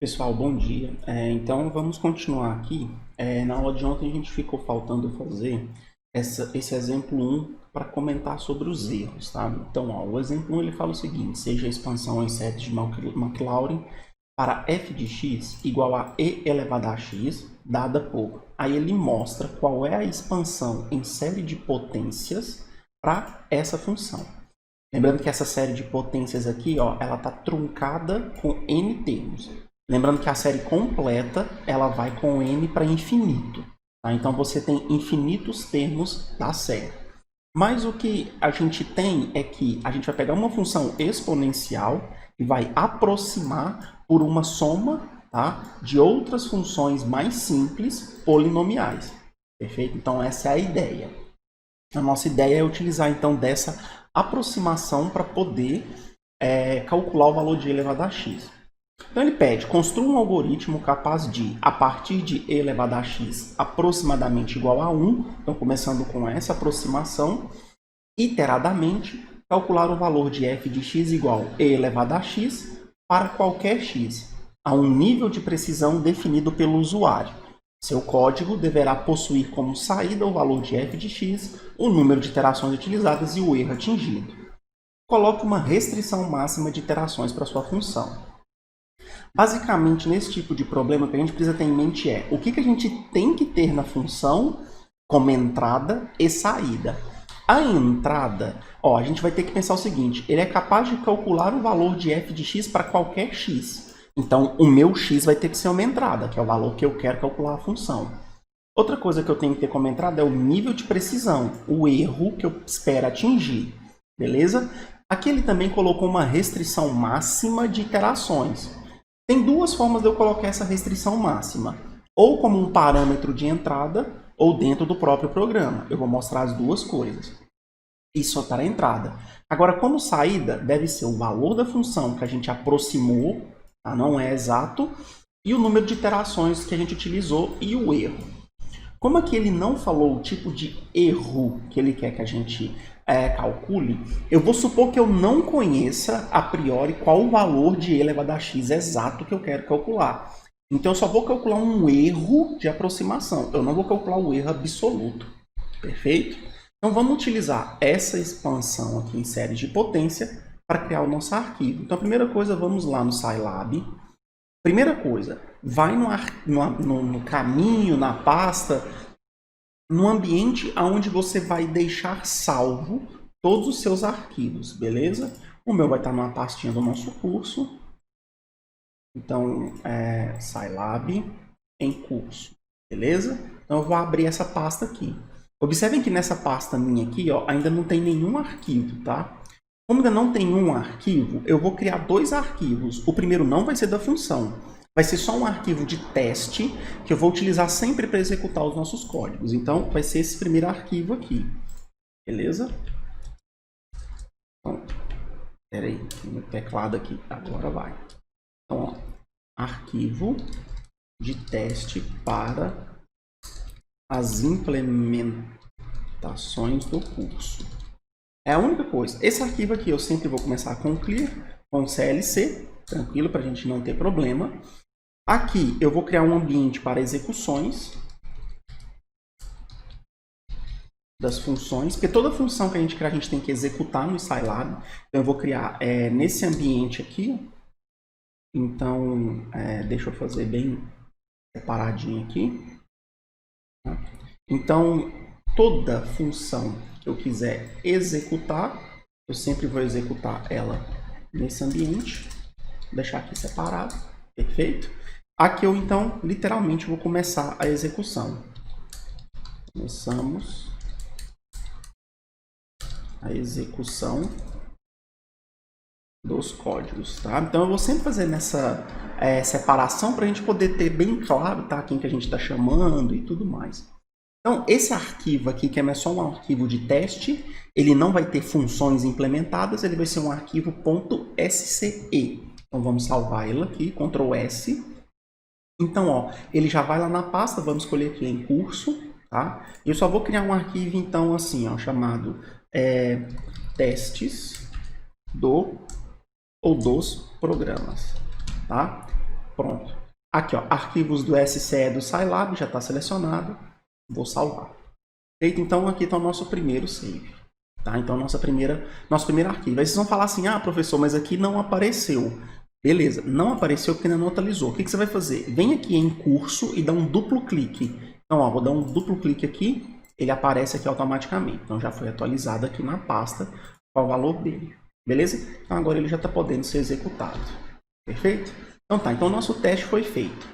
Pessoal, bom dia. Então vamos continuar aqui. Na aula de ontem a gente ficou faltando fazer esse exemplo 1 para comentar sobre os erros, tá? Então, ó, o exemplo 1 ele fala o seguinte: seja a expansão em série de Maclaurin para f de x igual a e elevado a x, dada por... Aí ele mostra qual é a expansão em série de potências para essa função. Lembrando que essa série de potências aqui, ó, ela está truncada com n termos. Lembrando que a série completa, ela vai com n para infinito. Tá? Então, você tem infinitos termos da série. Mas o que a gente tem é que a gente vai pegar uma função exponencial e vai aproximar por uma soma, tá, de outras funções mais simples polinomiais. Perfeito? Então, essa é a ideia. A nossa ideia é utilizar, então, dessa aproximação para poder calcular o valor de e elevado a x. Então ele pede, construa um algoritmo capaz de, a partir de e elevado a x aproximadamente igual a 1, então começando com essa aproximação, iteradamente, calcular o valor de f de x igual a e elevado a x para qualquer x, a um nível de precisão definido pelo usuário. Seu código deverá possuir como saída o valor de f de x, o número de iterações utilizadas e o erro atingido. Coloque uma restrição máxima de iterações para sua função. Basicamente, nesse tipo de problema, o que a gente precisa ter em mente é o que a gente tem que ter na função como entrada e saída. A entrada, ó, a gente vai ter que pensar o seguinte, ele é capaz de calcular o valor de f de x para qualquer x. Então, o meu x vai ter que ser uma entrada, que é o valor que eu quero calcular a função. Outra coisa que eu tenho que ter como entrada é o nível de precisão, o erro que eu espero atingir, beleza? Aqui ele também colocou uma restrição máxima de iterações. Tem duas formas de eu colocar essa restrição máxima, ou como um parâmetro de entrada, ou dentro do próprio programa. Eu vou mostrar as duas coisas. Isso para a entrada. Agora, como saída, deve ser o valor da função que a gente aproximou, tá? Não é exato, e o número de iterações que a gente utilizou e o erro. Como aqui ele não falou o tipo de erro que ele quer que a gente calcule, eu vou supor que eu não conheça a priori qual o valor de e elevado a x exato que eu quero calcular. Então, eu só vou calcular um erro de aproximação. Eu não vou calcular o erro absoluto. Perfeito? Então, vamos utilizar essa expansão aqui em séries de potência para criar o nosso arquivo. Então, a primeira coisa, vamos lá no Scilab. Primeira coisa, vai no caminho, na pasta, no ambiente onde você vai deixar salvo todos os seus arquivos, beleza? O meu vai estar numa pastinha do nosso curso. Então, Scilab em curso, beleza? Então, eu vou abrir essa pasta aqui. Observem que nessa pasta minha aqui, ó, ainda não tem nenhum arquivo, tá? Como ainda não tem um arquivo, eu vou criar dois arquivos. O primeiro não vai ser da função. Vai ser só um arquivo de teste que eu vou utilizar sempre para executar os nossos códigos. Então, vai ser esse primeiro arquivo aqui. Beleza? Então, peraí, meu teclado aqui. Agora vai. Então, ó, arquivo de teste para as implementações do curso. É a única coisa. Esse arquivo aqui eu sempre vou começar com clear, com CLC, tranquilo, para a gente não ter problema. Aqui eu vou criar um ambiente para execuções das funções, porque toda função que a gente criar a gente tem que executar no Scilab. Então eu vou criar nesse ambiente aqui. Então, deixa eu fazer bem separadinho aqui. Então, toda função que eu quiser executar, eu sempre vou executar ela nesse ambiente. Vou deixar aqui separado, perfeito? Aqui eu, então, literalmente vou começar a execução. Começamos a execução dos códigos, tá? Então, eu vou sempre fazer nessa separação para a gente poder ter bem claro, tá? Quem que a gente está chamando e tudo mais. Então, esse arquivo aqui, que é só um arquivo de teste, ele não vai ter funções implementadas, ele vai ser um arquivo .sce. Então, vamos salvar ele aqui, Ctrl S. Então, ó, ele já vai lá na pasta, vamos escolher aqui em curso, tá? Eu só vou criar um arquivo, então, assim, ó, chamado testes dos programas, tá? Pronto. Aqui, ó, arquivos do SCE do Scilab, já está selecionado. Vou salvar. Feito, então aqui está o nosso primeiro save. Tá? Então, nosso primeiro arquivo. Aí vocês vão falar assim, ah, professor, mas aqui não apareceu. Beleza, não apareceu porque ainda não atualizou. O que você vai fazer? Vem aqui em curso e dá um duplo clique. Então, ó, vou dar um duplo clique aqui, ele aparece aqui automaticamente. Então, já foi atualizado aqui na pasta qual o valor dele. Beleza? Então, agora ele já está podendo ser executado. Perfeito? Então, tá. Então, o nosso teste foi feito.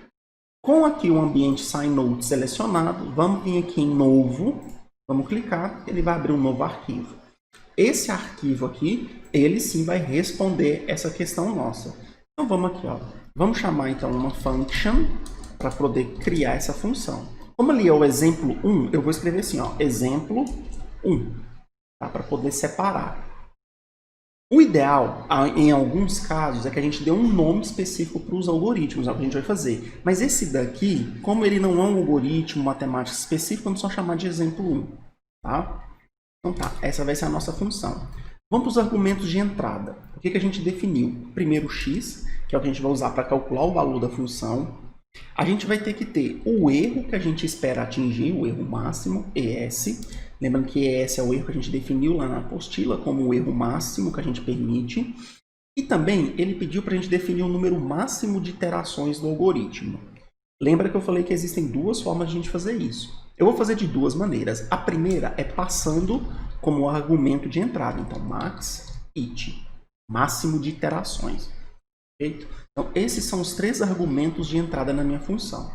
Com aqui o ambiente SciNote selecionado, vamos vir aqui em novo, vamos clicar, ele vai abrir um novo arquivo. Esse arquivo aqui, ele sim vai responder essa questão nossa. Então vamos aqui, ó. Vamos chamar então uma function para poder criar essa função. Como ali é o exemplo 1, eu vou escrever assim, ó, exemplo 1, tá? Para poder separar. O ideal, em alguns casos, é que a gente dê um nome específico para os algoritmos, é o que a gente vai fazer. Mas esse daqui, como ele não é um algoritmo matemático específico, vamos só chamar de exemplo 1, tá? Então tá, essa vai ser a nossa função. Vamos para os argumentos de entrada. O que a gente definiu? Primeiro x, que é o que a gente vai usar para calcular o valor da função. A gente vai ter que ter o erro que a gente espera atingir, o erro máximo, ES. Lembrando que ES é o erro que a gente definiu lá na apostila como o erro máximo que a gente permite. E também ele pediu para a gente definir o número máximo de iterações do algoritmo. Lembra que eu falei que existem duas formas de a gente fazer isso. Eu vou fazer de duas maneiras. A primeira é passando como argumento de entrada. Então, max it, máximo de iterações. Perfeito? Então, esses são os três argumentos de entrada na minha função.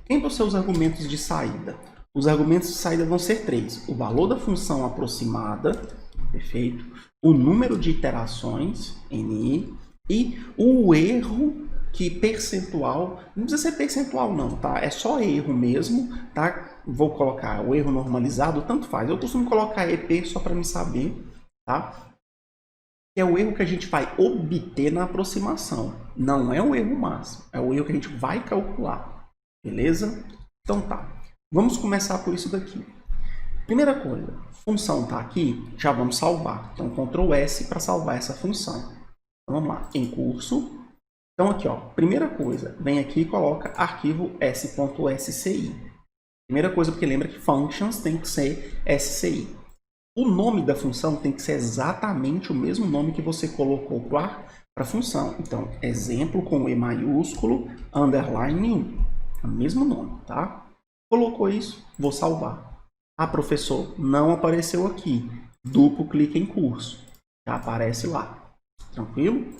Quem vão ser os argumentos de saída? Os argumentos de saída vão ser três. O valor da função aproximada, perfeito? O número de iterações, NI, e o erro que percentual, não precisa ser percentual não, tá? É só erro mesmo, tá? Vou colocar o erro normalizado, tanto faz. Eu costumo colocar EP só para me saber, tá? É o erro que a gente vai obter na aproximação. Não é o erro máximo, é o erro que a gente vai calcular. Beleza? Então tá. Vamos começar por isso daqui. Primeira coisa, função tá aqui, já vamos salvar. Então, Ctrl S para salvar essa função. Então, vamos lá, em curso. Então, aqui, ó, primeira coisa, vem aqui e coloca arquivo s.sci. Primeira coisa, porque lembra que functions tem que ser sci. O nome da função tem que ser exatamente o mesmo nome que você colocou para a função. Então, exemplo com E maiúsculo, underline 1. É o mesmo nome, tá? Colocou isso, vou salvar. Ah, professor, não apareceu aqui. Duplo clique em curso. Já aparece lá. Tranquilo?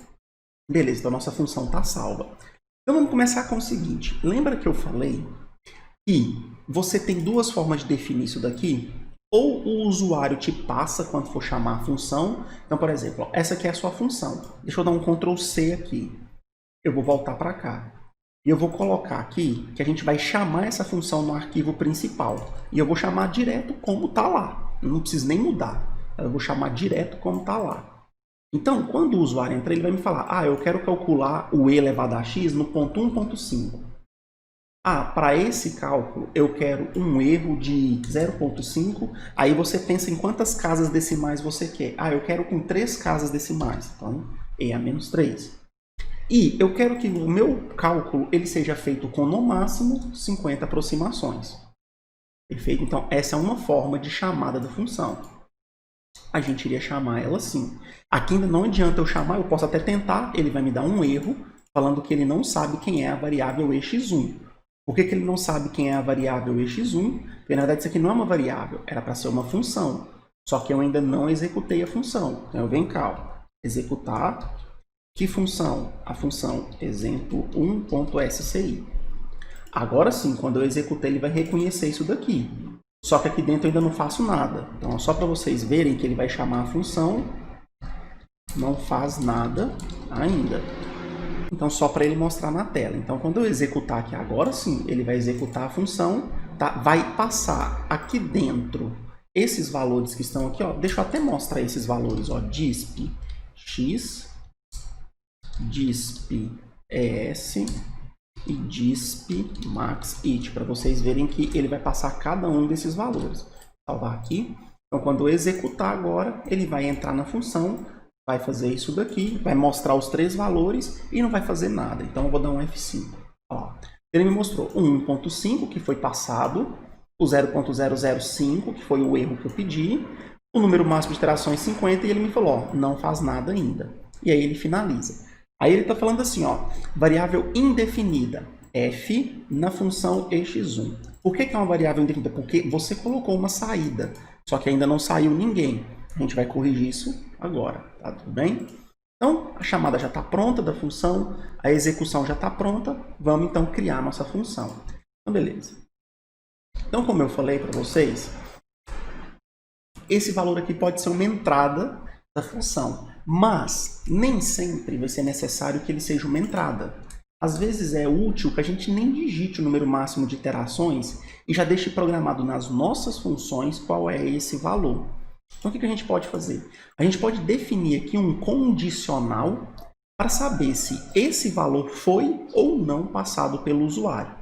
Beleza, então nossa função está salva. Então vamos começar com o seguinte. Lembra que eu falei que você tem duas formas de definir isso daqui? Ou o usuário te passa quando for chamar a função. Então, por exemplo, ó, essa aqui é a sua função. Deixa eu dar um Ctrl C aqui. Eu vou voltar para cá. E eu vou colocar aqui que a gente vai chamar essa função no arquivo principal. E eu vou chamar direto como está lá. Eu não preciso nem mudar. Eu vou chamar direto como está lá. Então, quando o usuário entra, ele vai me falar, ah, eu quero calcular o e elevado a x no ponto 1.5. Ah, para esse cálculo, eu quero um erro de 0.5. Aí você pensa em quantas casas decimais você quer. Ah, eu quero com 3 casas decimais. Então, e a menos 3. E eu quero que o meu cálculo ele seja feito com, no máximo, 50 aproximações. Perfeito? Então, essa é uma forma de chamada da função. A gente iria chamar ela assim. Aqui ainda não adianta eu chamar, eu posso até tentar, ele vai me dar um erro, falando que ele não sabe quem é a variável x1. Por que ele não sabe quem é a variável x1? Porque na verdade isso aqui não é uma variável, era para ser uma função. Só que eu ainda não executei a função. Então eu venho cá, ó, executar. Que função? A função exemplo 1.sci. Agora sim, quando eu executar, ele vai reconhecer isso daqui. Só que aqui dentro eu ainda não faço nada. Então, só para vocês verem que ele vai chamar a função, não faz nada ainda. Então, só para ele mostrar na tela. Então, quando eu executar aqui agora sim, ele vai executar a função, tá? Vai passar aqui dentro esses valores que estão aqui, ó. Deixa eu até mostrar esses valores, ó. Disp x, disp s e disp max it, para vocês verem que ele vai passar cada um desses valores. Vou salvar aqui. Então, quando eu executar agora, ele vai entrar na função, vai fazer isso daqui, vai mostrar os 3 valores e não vai fazer nada. Então, eu vou dar um F5. Ó, ele me mostrou o 1.5, que foi passado, o 0.005, que foi o erro que eu pedi, o número máximo de iterações 50, e ele me falou, ó, não faz nada ainda. E aí ele finaliza. Aí ele está falando assim, ó, variável indefinida, f na função x1. Por que é uma variável indefinida? Porque você colocou uma saída, só que ainda não saiu ninguém. A gente vai corrigir isso agora, tá tudo bem? Então, a chamada já está pronta da função, a execução já está pronta, vamos então criar a nossa função. Então, beleza. Então, como eu falei para vocês, esse valor aqui pode ser uma entrada da função, mas nem sempre vai ser necessário que ele seja uma entrada. Às vezes é útil que a gente nem digite o número máximo de iterações e já deixe programado nas nossas funções qual é esse valor. Então, o que a gente pode fazer? A gente pode definir aqui um condicional para saber se esse valor foi ou não passado pelo usuário.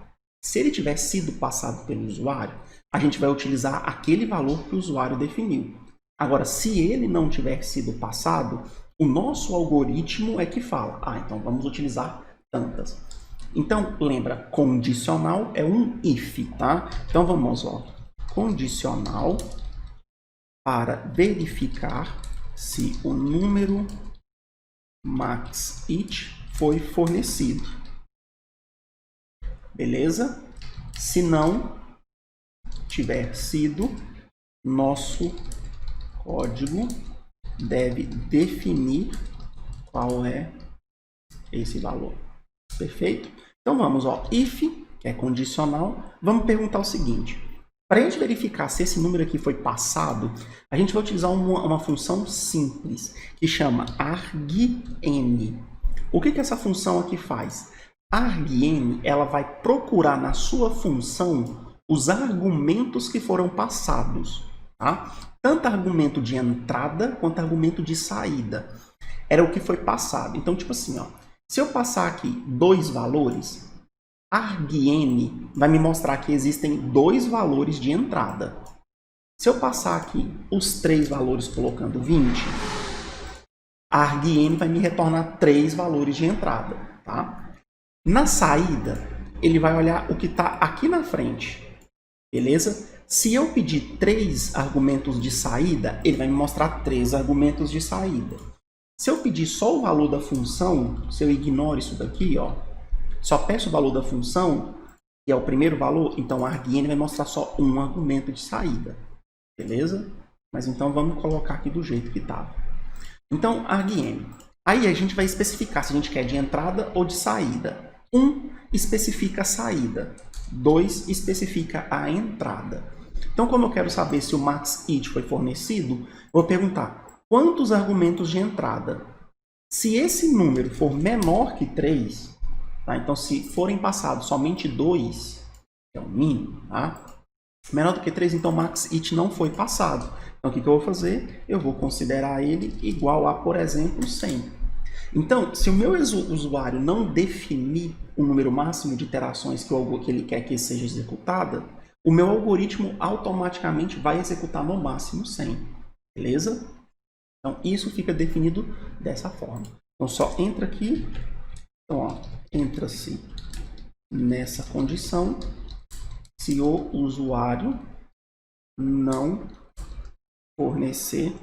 Se ele tiver sido passado pelo usuário, a gente vai utilizar aquele valor que o usuário definiu. Agora, se ele não tiver sido passado, o nosso algoritmo é que fala, então vamos utilizar tantas. Então, lembra, condicional é um if, tá? Então, vamos, ó, condicional para verificar se o número maxIt foi fornecido. Beleza? Se não tiver sido, nosso código deve definir qual é esse valor. Perfeito? Então vamos, ó, if, que é condicional, vamos perguntar o seguinte. Para a gente verificar se esse número aqui foi passado, a gente vai utilizar uma função simples, que chama argn. O que essa função aqui faz? A argn, ela vai procurar na sua função os argumentos que foram passados, tá? Tanto argumento de entrada quanto argumento de saída. Era o que foi passado. Então, tipo assim, ó, se eu passar aqui 2 valores, argn vai me mostrar que existem 2 valores de entrada. Se eu passar aqui os 3 valores colocando 20, a argn vai me retornar 3 valores de entrada, tá? Na saída, ele vai olhar o que está aqui na frente, beleza? Se eu pedir 3 argumentos de saída, ele vai me mostrar 3 argumentos de saída. Se eu pedir só o valor da função, se eu ignoro isso daqui, ó, só peço o valor da função, que é o primeiro valor, então a argn vai mostrar só um argumento de saída. Beleza? Mas então vamos colocar aqui do jeito que estava. Então, argn. Aí a gente vai especificar se a gente quer de entrada ou de saída. 1 especifica a saída. 2 especifica a entrada. Então, como eu quero saber se o maxIt foi fornecido, eu vou perguntar quantos argumentos de entrada. Se esse número for menor que 3, tá? Então, se forem passados somente 2, que é o mínimo, tá? Menor do que 3, então maxIt não foi passado. Então, o que eu vou fazer? Eu vou considerar ele igual a, por exemplo, 100. Então, se o meu usuário não definir o número máximo de iterações que ele quer que seja executada, o meu algoritmo automaticamente vai executar no máximo 100. Beleza? Então, isso fica definido dessa forma. Então, só entra aqui. Então, ó, entra-se nessa condição se o usuário não fornecer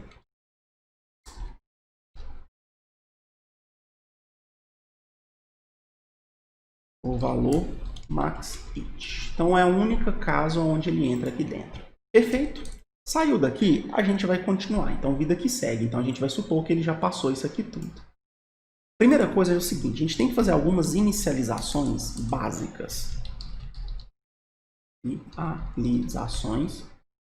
o valor maxIt. Então, é o único caso onde ele entra aqui dentro. Perfeito? Saiu daqui, a gente vai continuar. Então, vida que segue. Então, a gente vai supor que ele já passou isso aqui tudo. Primeira coisa é o seguinte, a gente tem que fazer algumas inicializações básicas. Inicializações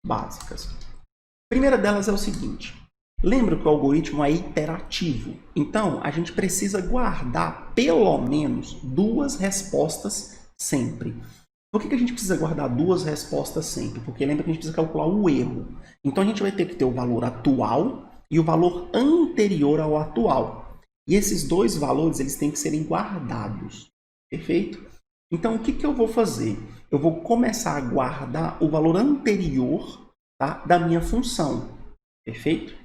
básicas. A primeira delas é o seguinte, lembra que o algoritmo é iterativo. Então, a gente precisa guardar pelo menos 2 respostas sempre. Por que a gente precisa guardar 2 respostas sempre? Porque lembra que a gente precisa calcular o erro. Então, a gente vai ter que ter o valor atual e o valor anterior ao atual. E esses 2 valores eles têm que serem guardados. Perfeito? Então, o que eu vou fazer? Eu vou começar a guardar o valor anterior, tá, da minha função. Perfeito?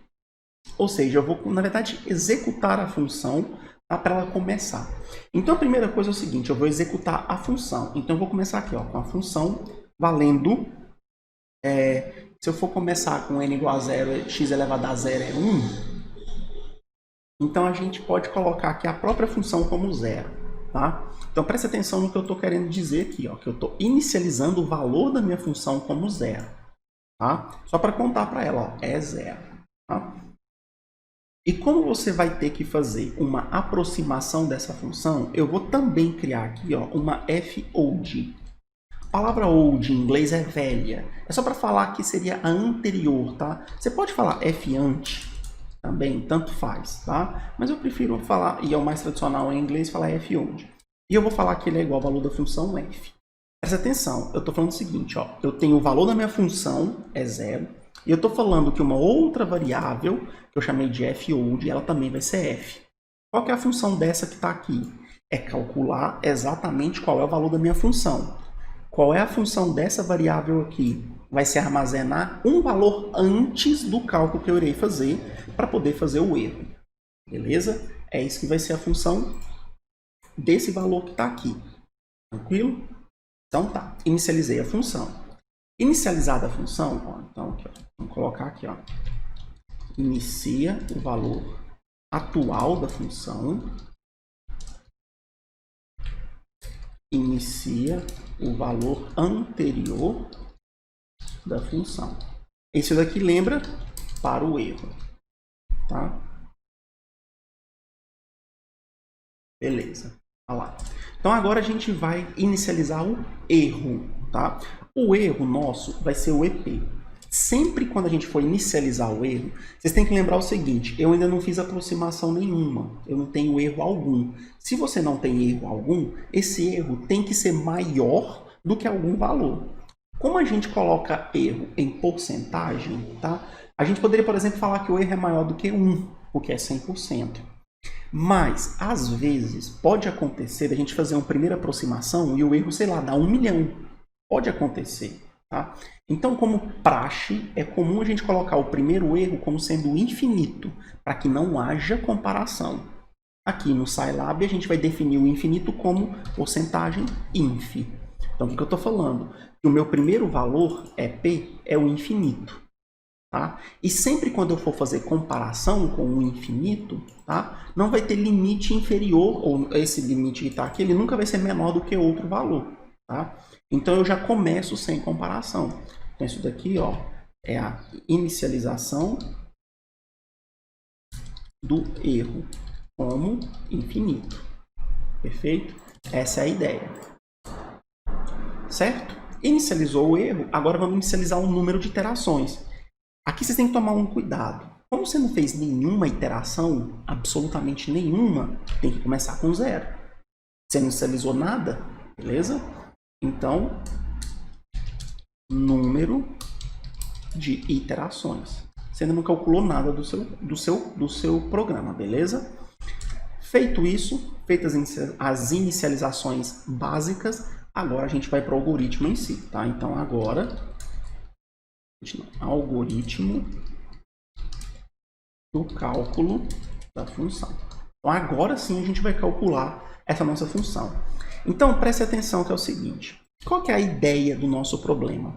Ou seja, eu vou, na verdade, executar a função para ela começar. Então, a primeira coisa é o seguinte, eu vou executar a função. Então, eu vou começar aqui ó, com a função valendo... se eu for começar com n igual a 0, x elevado a 0 é 1, então a gente pode colocar aqui a própria função como 0. Tá? Então, preste atenção no que eu estou querendo dizer aqui, ó, que eu estou inicializando o valor da minha função como 0. Tá? Só para contar para ela, ó, é 0. Tá? E como você vai ter que fazer uma aproximação dessa função, eu vou também criar aqui ó, uma fold. A palavra old em inglês é velha. É só para falar que seria a anterior, tá? Você pode falar ante também, tanto faz, tá? Mas eu prefiro falar, e é o mais tradicional em inglês, falar fold. E eu vou falar que ele é igual ao valor da função f. Presta atenção, eu estou falando o seguinte, ó, eu tenho o valor da minha função, é 0, e eu estou falando que uma outra variável, que eu chamei de fold, ela também vai ser f. Qual que é a função dessa que está aqui? É calcular exatamente qual é o valor da minha função. Qual é a função dessa variável aqui? Vai ser armazenar um valor antes do cálculo que eu irei fazer para poder fazer o erro. Beleza? É isso que vai ser a função desse valor que está aqui. Tranquilo? Então tá, inicializei a função. Inicializada a função, ó, então aqui, ó, vamos colocar aqui, ó, inicia o valor atual da função, inicia o valor anterior da função. Esse daqui lembra para o erro, tá? Beleza, olha lá. Então agora a gente vai inicializar o erro, tá? O erro nosso vai ser o EP. Sempre quando a gente for inicializar o erro, vocês têm que lembrar o seguinte, eu ainda não fiz aproximação nenhuma, eu não tenho erro algum. Se você não tem erro algum, esse erro tem que ser maior do que algum valor. Como a gente coloca erro em porcentagem, tá? A gente poderia, por exemplo, falar que o erro é maior do que 1, porque é 100%. Mas, às vezes, pode acontecer a gente fazer uma primeira aproximação e o erro, sei lá, dá 1 milhão. Pode acontecer. Tá? Então, como praxe, é comum a gente colocar o primeiro erro como sendo infinito, para que não haja comparação. Aqui no Scilab, a gente vai definir o infinito como porcentagem inf. Então, o que eu estou falando? Que o meu primeiro valor, EP, é o infinito. Tá? E sempre quando eu for fazer comparação com o infinito, tá? Não vai ter limite inferior, ou esse limite que está aqui, ele nunca vai ser menor do que outro valor. Tá? Então eu já começo sem comparação. Então isso daqui ó, é a inicialização do erro como infinito. Perfeito? Essa é a ideia. Certo? Inicializou o erro, agora vamos inicializar um número de iterações. Aqui vocês têm que tomar um cuidado. Como você não fez nenhuma iteração, absolutamente nenhuma, tem que começar com 0. Você não inicializou nada, beleza? Então, número de iterações. Você ainda não calculou nada do seu programa, beleza? Feito isso, feitas as inicializações básicas, agora a gente vai para o algoritmo em si, tá? Então, agora... algoritmo do cálculo da função. Então, agora sim a gente vai calcular essa nossa função. Então, preste atenção que é o seguinte. Qual que é a ideia do nosso problema?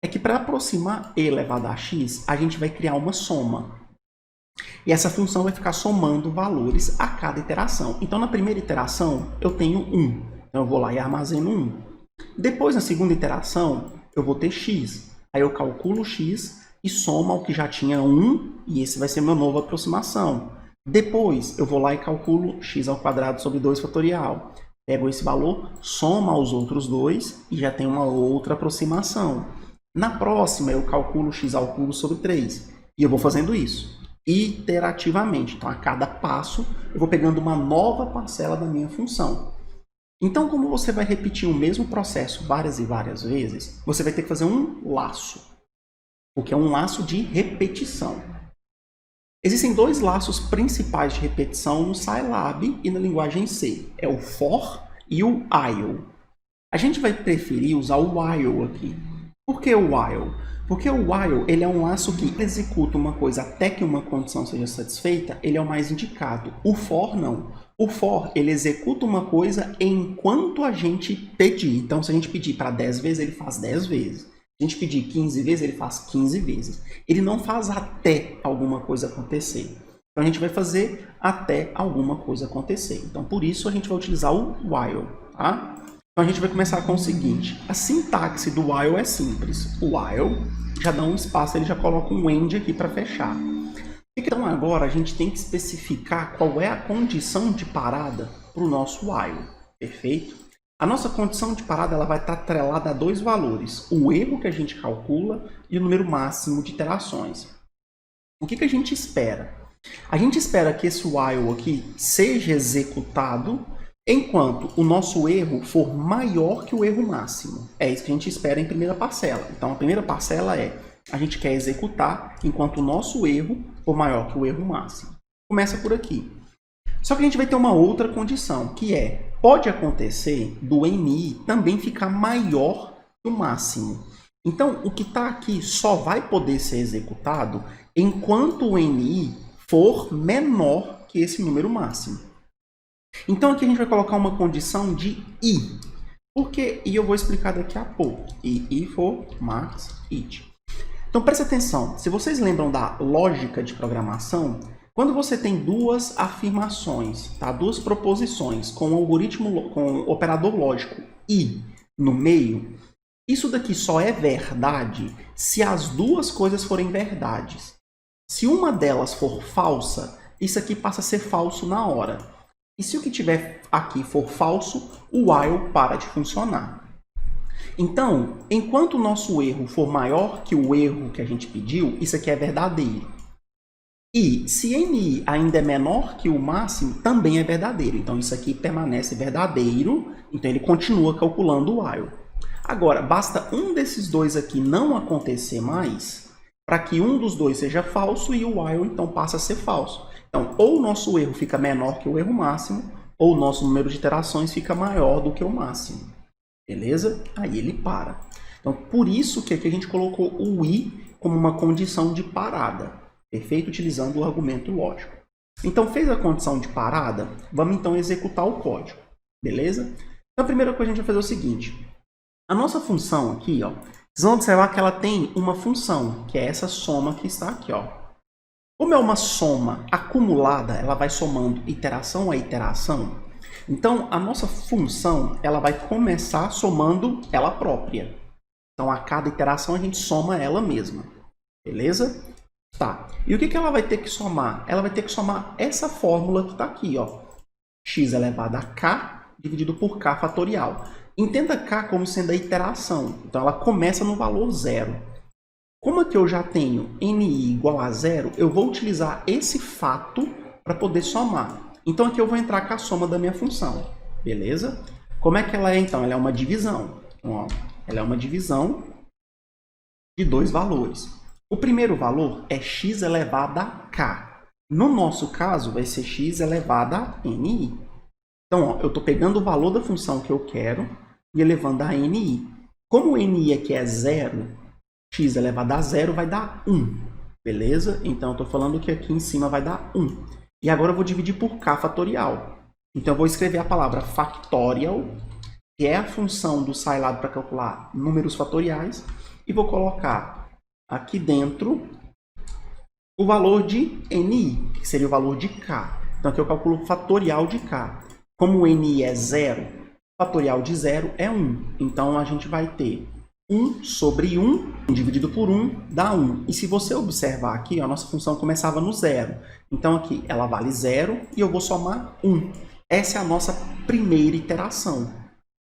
É que para aproximar e elevado a x, a gente vai criar uma soma. E essa função vai ficar somando valores a cada iteração. Então, na primeira iteração, eu tenho 1. Então, eu vou lá e armazeno 1. Depois, na segunda iteração, eu vou ter x. Aí eu calculo x e soma ao que já tinha 1, e esse vai ser meu nova aproximação. Depois, eu vou lá e calculo x ao quadrado sobre 2 fatorial. Pego esse valor, soma aos outros dois e já tem uma outra aproximação. Na próxima, eu calculo x ao cubo sobre 3. E eu vou fazendo isso iterativamente. Então, a cada passo, eu vou pegando uma nova parcela da minha função. Então, como você vai repetir o mesmo processo várias e várias vezes, você vai ter que fazer um laço, o que é um laço de repetição. Existem dois laços principais de repetição no Scilab e na linguagem C. É o for e o while. A gente vai preferir usar o while aqui. Por que o while? Porque o while ele é um laço que executa uma coisa até que uma condição seja satisfeita, ele é o mais indicado. O for não. O for ele executa uma coisa enquanto a gente pedir. Então, se a gente pedir para 10 vezes, ele faz 10 vezes. Se a gente pedir 15 vezes, ele faz 15 vezes. Ele não faz até alguma coisa acontecer. Então, a gente vai fazer até alguma coisa acontecer. Então, por isso, a gente vai utilizar o while, tá? Então, a gente vai começar com o seguinte. A sintaxe do while é simples. O while já dá um espaço, ele já coloca um end aqui para fechar. Então, agora, a gente tem que especificar qual é a condição de parada para o nosso while. Perfeito? A nossa condição de parada ela vai estar atrelada a dois valores. O erro que a gente calcula e o número máximo de iterações. O que a gente espera? A gente espera que esse while aqui seja executado enquanto o nosso erro for maior que o erro máximo. É isso que a gente espera em primeira parcela. Então, a primeira parcela é, a gente quer executar enquanto o nosso erro for maior que o erro máximo. Começa por aqui. Só que a gente vai ter uma outra condição, que é, pode acontecer do NI também ficar maior que o máximo. Então, o que está aqui só vai poder ser executado enquanto o NI for menor que esse número máximo. Então, aqui a gente vai colocar uma condição de I. Por que I eu vou explicar daqui a pouco. I for max it. Então, preste atenção. Se vocês lembram da lógica de programação, quando você tem duas afirmações, tá? Duas proposições com um algoritmo, com um operador lógico I no meio, isso daqui só é verdade se as duas coisas forem verdades. Se uma delas for falsa, isso aqui passa a ser falso na hora. E se o que tiver aqui for falso, o while para de funcionar. Então, enquanto o nosso erro for maior que o erro que a gente pediu, isso aqui é verdadeiro. E se NI ainda é menor que o máximo, também é verdadeiro. Então, isso aqui permanece verdadeiro, então ele continua calculando o while. Agora, basta um desses dois aqui não acontecer mais, para que um dos dois seja falso e o while, então, passa a ser falso. Então, ou o nosso erro fica menor que o erro máximo, ou o nosso número de iterações fica maior do que o máximo. Beleza? Aí ele para. Então, por isso que aqui a gente colocou o I como uma condição de parada. Perfeito? Utilizando o argumento lógico. Então, fez a condição de parada, vamos então executar o código. Beleza? Então, a primeira coisa que a gente vai fazer é o seguinte. A nossa função aqui, ó, vocês vão observar que ela tem uma função, que é essa soma que está aqui, ó. Como é uma soma acumulada, ela vai somando iteração a iteração. Então, a nossa função ela vai começar somando ela própria. Então, a cada iteração a gente soma ela mesma. Beleza? Tá. E o que ela vai ter que somar? Ela vai ter que somar essa fórmula que está aqui, ó. X elevado a k dividido por k fatorial. Entenda k como sendo a iteração. Então, ela começa no valor zero. Como aqui eu já tenho NI igual a zero, eu vou utilizar esse fato para poder somar. Então, aqui eu vou entrar com a soma da minha função. Beleza? Como é que ela é, então? Ela é uma divisão. Então, ó, ela é uma divisão de dois valores. O primeiro valor é x elevado a k. No nosso caso, vai ser x elevado a NI. Então, ó, eu estou pegando o valor da função que eu quero e elevando a NI. Como o NI aqui é zero, x elevado a zero vai dar 1. Beleza? Então, eu estou falando que aqui em cima vai dar 1. E agora eu vou dividir por k fatorial. Então, eu vou escrever a palavra factorial, que é a função do Scilab para calcular números fatoriais, e vou colocar aqui dentro o valor de NI, que seria o valor de k. Então, aqui eu calculo o fatorial de k. Como o NI é zero, fatorial de zero é 1. Então, a gente vai ter 1 sobre 1 dividido por 1 dá 1. E se você observar aqui, a nossa função começava no zero. Então, aqui ela vale 0 e eu vou somar 1. Essa é a nossa primeira iteração.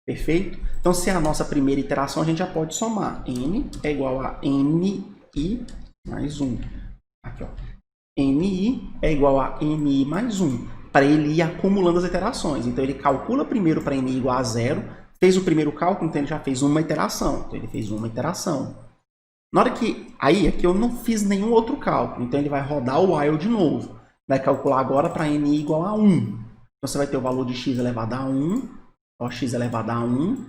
Perfeito? Então, se é a nossa primeira iteração, a gente já pode somar. N é igual a NI mais 1. Aqui, ó. NI é igual a NI mais 1. Para ele ir acumulando as iterações. Então, ele calcula primeiro para NI igual a 0. Fez o primeiro cálculo, então ele já fez uma iteração. Então, ele fez uma iteração. Na hora que... Aí, aqui eu não fiz nenhum outro cálculo. Então, ele vai rodar o while de novo. Vai calcular agora para NI igual a 1. Então, você vai ter o valor de x elevado a 1. Ó, x elevado a 1.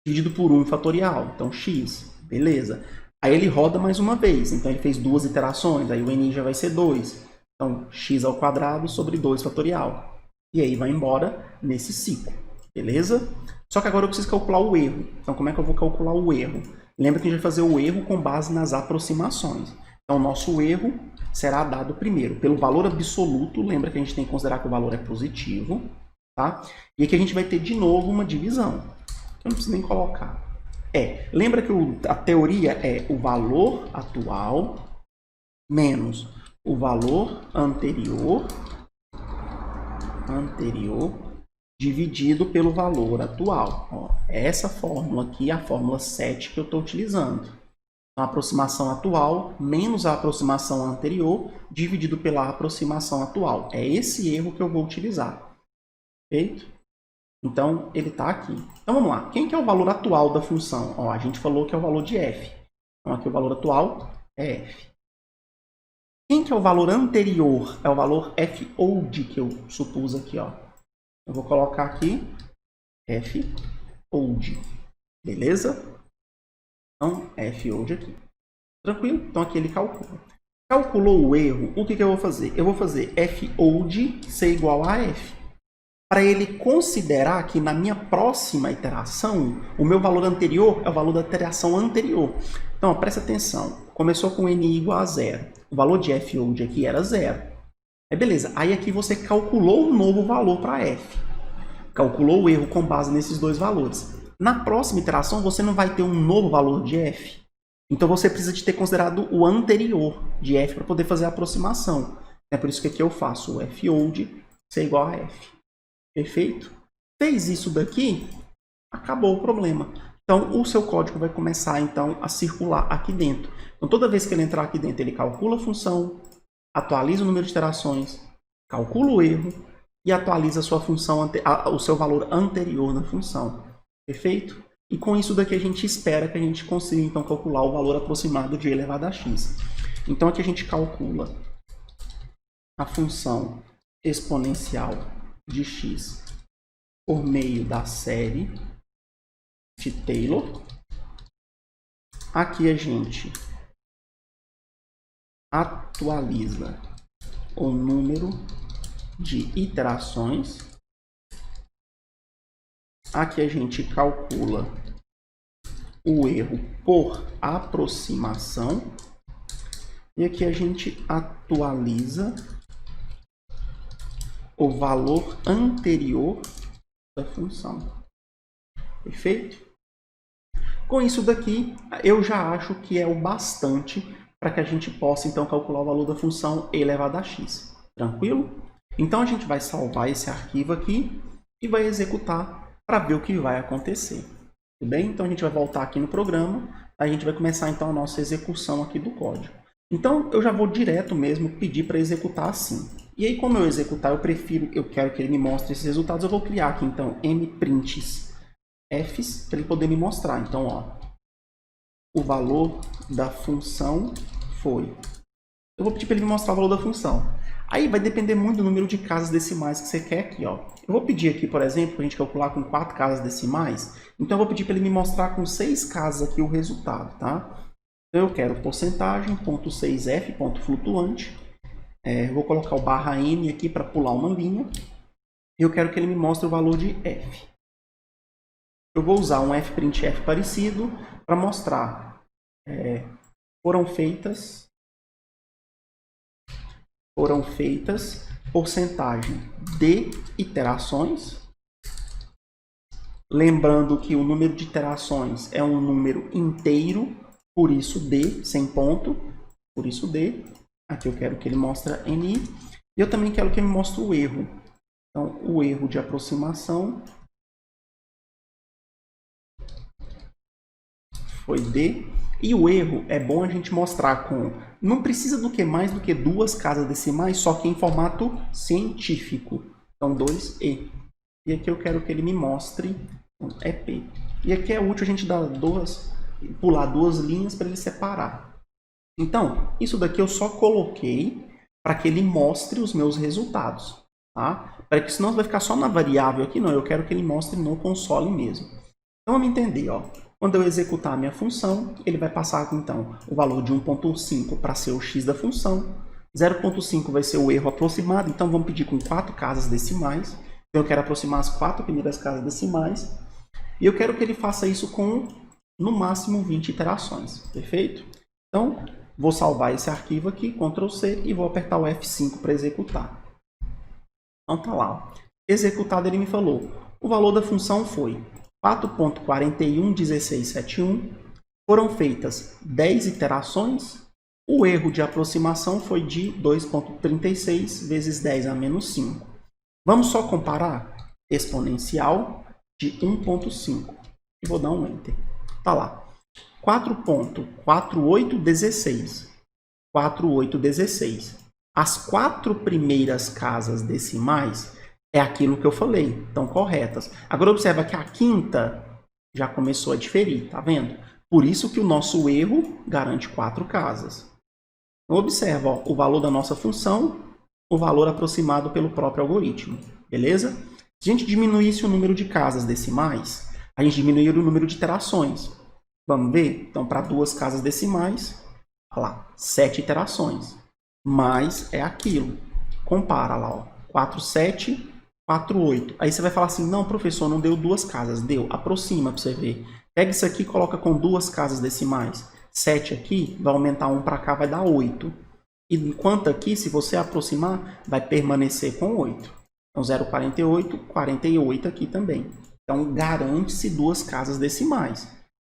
Dividido por 1 fatorial. Então, x. Beleza. Aí ele roda mais uma vez, então ele fez 2 iterações, aí o ni já vai ser 2. Então, x ao quadrado sobre 2 fatorial. E aí vai embora nesse ciclo, beleza? Só que agora eu preciso calcular o erro. Então, como é que eu vou calcular o erro? Lembra que a gente vai fazer o erro com base nas aproximações. Então, o nosso erro será dado primeiro pelo valor absoluto. Lembra que a gente tem que considerar que o valor é positivo, tá? E aqui a gente vai ter de novo uma divisão. Eu não preciso nem colocar. Lembra que a teoria é o valor atual menos o valor anterior dividido pelo valor atual. Ó, essa fórmula aqui é a fórmula 7 que eu estou utilizando. A aproximação atual menos a aproximação anterior dividido pela aproximação atual. É esse erro que eu vou utilizar. Feito? Então, ele está aqui. Então, vamos lá. Quem que é o valor atual da função? Ó, a gente falou que é o valor de f. Então, aqui o valor atual é f. Quem que é o valor anterior? É o valor f_old que eu supus aqui. Ó. Eu vou colocar aqui f_old. Beleza? Então, f_old aqui. Tranquilo? Então, aqui ele calcula. Calculou o erro, o que eu vou fazer? Eu vou fazer f_old ser igual a f. Para ele considerar que na minha próxima iteração, o meu valor anterior é o valor da iteração anterior. Então, ó, presta atenção. Começou com ni igual a 0. O valor de f_old aqui era 0. Beleza. Aí aqui você calculou um novo valor para f. Calculou o erro com base nesses dois valores. Na próxima iteração, você não vai ter um novo valor de f. Então, você precisa de ter considerado o anterior de f para poder fazer a aproximação. É por isso que aqui eu faço o f_old ser igual a f. Perfeito? Fez isso daqui, acabou o problema. Então, o seu código vai começar, então, a circular aqui dentro. Então, toda vez que ele entrar aqui dentro, ele calcula a função, atualiza o número de iterações, calcula o erro e atualiza a sua função, o seu valor anterior na função. Perfeito? E com isso daqui a gente espera que a gente consiga, então, calcular o valor aproximado de e elevado a x. Então, aqui a gente calcula a função exponencial de x por meio da série de Taylor. Aqui a gente atualiza o número de iterações. Aqui a gente calcula o erro por aproximação. E aqui a gente atualiza o valor anterior da função. Perfeito? Com isso daqui, eu já acho que é o bastante para que a gente possa, então, calcular o valor da função e elevado a x. Tranquilo? Então, a gente vai salvar esse arquivo aqui e vai executar para ver o que vai acontecer. Tudo bem? Então, a gente vai voltar aqui no programa. A gente vai começar, então, a nossa execução aqui do código. Então, eu já vou direto mesmo pedir para executar assim. E aí, como eu executar, eu quero que ele me mostre esses resultados, eu vou criar aqui, então, mprints f's, para ele poder me mostrar. Então, ó, o valor da função foi. Eu vou pedir para ele me mostrar o valor da função. Aí vai depender muito do número de casas decimais que você quer aqui, ó. Eu vou pedir aqui, por exemplo, para a gente calcular com 4 casas decimais. Então, eu vou pedir para ele me mostrar com 6 casas aqui o resultado, tá? Então, eu quero porcentagem, ponto 6f, ponto flutuante. Vou colocar o barra n aqui para pular uma linha. Eu quero que ele me mostre o valor de f. Eu vou usar um fprintf parecido para mostrar. Foram feitas porcentagem de iterações. Lembrando que o número de iterações é um número inteiro, por isso d, sem ponto, por isso d. Aqui eu quero que ele mostre ni. E eu também quero que ele mostre o erro. Então, o erro de aproximação foi d. E o erro é bom a gente mostrar com... Não precisa do que mais do que 2 casas decimais, só que em formato científico. Então, 2e. E aqui eu quero que ele me mostre EP. E aqui é útil a gente pular 2 linhas para ele separar. Então, isso daqui eu só coloquei para que ele mostre os meus resultados. Tá? Para que senão vai ficar só na variável aqui, não. Eu quero que ele mostre no console mesmo. Então, vamos entender. Ó. Quando eu executar a minha função, ele vai passar, então, o valor de 1.5 para ser o x da função. 0.5 vai ser o erro aproximado, então vamos pedir com 4 casas decimais. Então eu quero aproximar as 4 primeiras casas decimais. E eu quero que ele faça isso com, no máximo, 20 iterações. Perfeito? Então, vou salvar esse arquivo aqui, Ctrl C, e vou apertar o F5 para executar. Então tá lá. Executado, ele me falou. O valor da função foi 4.411671. Foram feitas 10 iterações. O erro de aproximação foi de 2.36 vezes 10 a menos 5. Vamos só comparar exponencial de 1.5. E vou dar um Enter. Tá lá. 4.4816. 4816. As 4 primeiras casas decimais é aquilo que eu falei, estão corretas. Agora observa que a quinta já começou a diferir, tá vendo? Por isso que o nosso erro garante 4 casas. Então, observa, ó, o valor da nossa função, o valor aproximado pelo próprio algoritmo, beleza? Se a gente diminuísse o número de casas decimais, a gente diminuiria o número de iterações. Vamos ver? Então, para 2 casas decimais, olha lá, 7 iterações. Mas é aquilo. Compara lá, ó, 4, 7... 4, 8. Aí você vai falar assim, não, professor, não deu 2 casas. Deu. Aproxima para você ver. Pega isso aqui e coloca com 2 casas decimais. 7 aqui, vai aumentar 1 para cá, vai dar 8. E enquanto aqui, se você aproximar, vai permanecer com 8. Então, 0,48, 48 aqui também. Então, garante-se 2 casas decimais.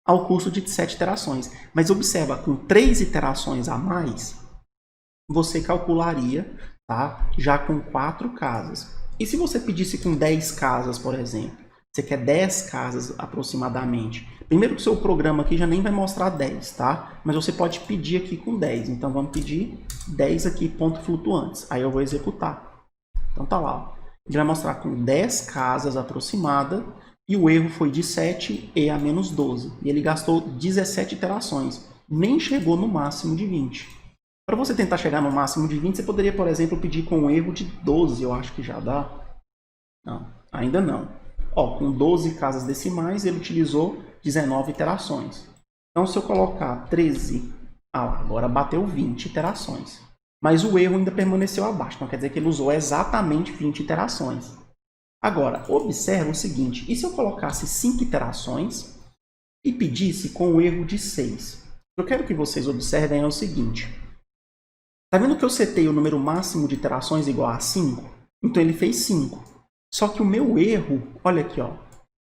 Ao custo de 7 iterações. Mas observa, com 3 iterações a mais, você calcularia, tá, já com 4 casas. E se você pedisse com 10 casas, por exemplo, você quer 10 casas aproximadamente. Primeiro que o seu programa aqui já nem vai mostrar 10, tá? Mas você pode pedir aqui com 10. Então vamos pedir 10 aqui, ponto flutuantes. Aí eu vou executar. Então tá lá, ó. Ele vai mostrar com 10 casas aproximada e o erro foi de 7 e a menos 12. E ele gastou 17 iterações. Nem chegou no máximo de 20. Para você tentar chegar no máximo de 20, você poderia, por exemplo, pedir com um erro de 12, eu acho que já dá. Não, ainda não. Ó, com 12 casas decimais, ele utilizou 19 iterações. Então, se eu colocar 13, agora bateu 20 iterações. Mas o erro ainda permaneceu abaixo, então quer dizer que ele usou exatamente 20 iterações. Agora, observa o seguinte, e se eu colocasse 5 iterações e pedisse com o erro de 6? Eu quero que vocês observem é o seguinte. Tá vendo que eu setei o número máximo de iterações igual a 5? Então ele fez 5. Só que o meu erro, olha aqui, ó,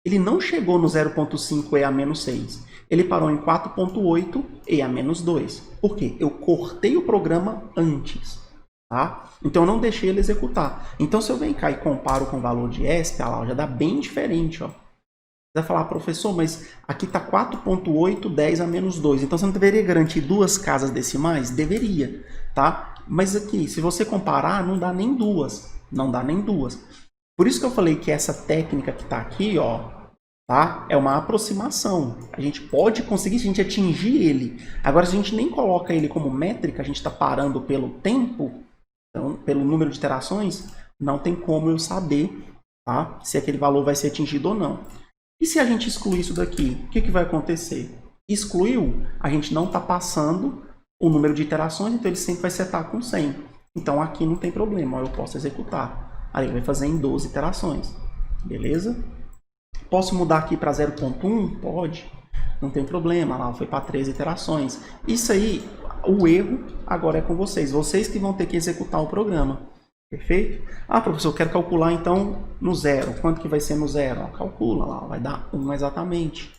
ele não chegou no 0.5 e a menos 6. Ele parou em 4.8 e a menos 2. Por quê? Eu cortei o programa antes. Tá? Então eu não deixei ele executar. Então se eu venho cá e comparo com o valor de ESP, olha lá, já dá bem diferente. Ó. Você vai falar, professor, mas aqui está 4.8, 10 a menos 2. Então, você não deveria garantir 2 casas decimais? Deveria, tá? Mas aqui, se você comparar, não dá nem 2. Não dá nem 2. Por isso que eu falei que essa técnica que está aqui, ó, tá? É uma aproximação. A gente pode conseguir, se a gente atingir ele. Agora, se a gente nem coloca ele como métrica, a gente está parando pelo tempo, então, pelo número de iterações, não tem como eu saber, tá? Se aquele valor vai ser atingido ou não. E se a gente excluir isso daqui, o que vai acontecer? Excluiu, a gente não está passando o número de iterações, então ele sempre vai setar com 100. Então aqui não tem problema, eu posso executar. Aí ele vai fazer em 12 iterações. Beleza? Posso mudar aqui para 0.1? Pode. Não tem problema, lá foi para 13 iterações. Isso aí, o erro agora é com vocês. Vocês que vão ter que executar o programa. Perfeito? Ah, professor, eu quero calcular então no zero. Quanto que vai ser no zero? Calcula lá, vai dar 1 exatamente.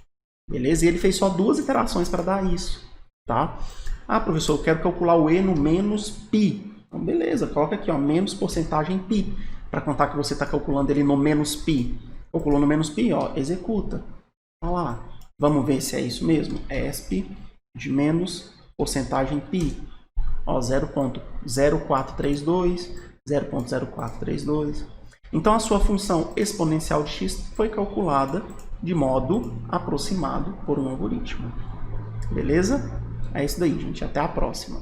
Beleza? E ele fez só 2 iterações para dar isso. Tá? Ah, professor, eu quero calcular o E no menos π. Então, beleza, coloca aqui, ó, menos porcentagem π. Para contar que você está calculando ele no menos π. Calculou no menos π, ó, executa. Olha lá. Vamos ver se é isso mesmo. ESP de menos porcentagem π. Ó, 0.0432. 0.0432. Então, a sua função exponencial de x foi calculada de modo aproximado por um algoritmo. Beleza? É isso daí, gente. Até a próxima.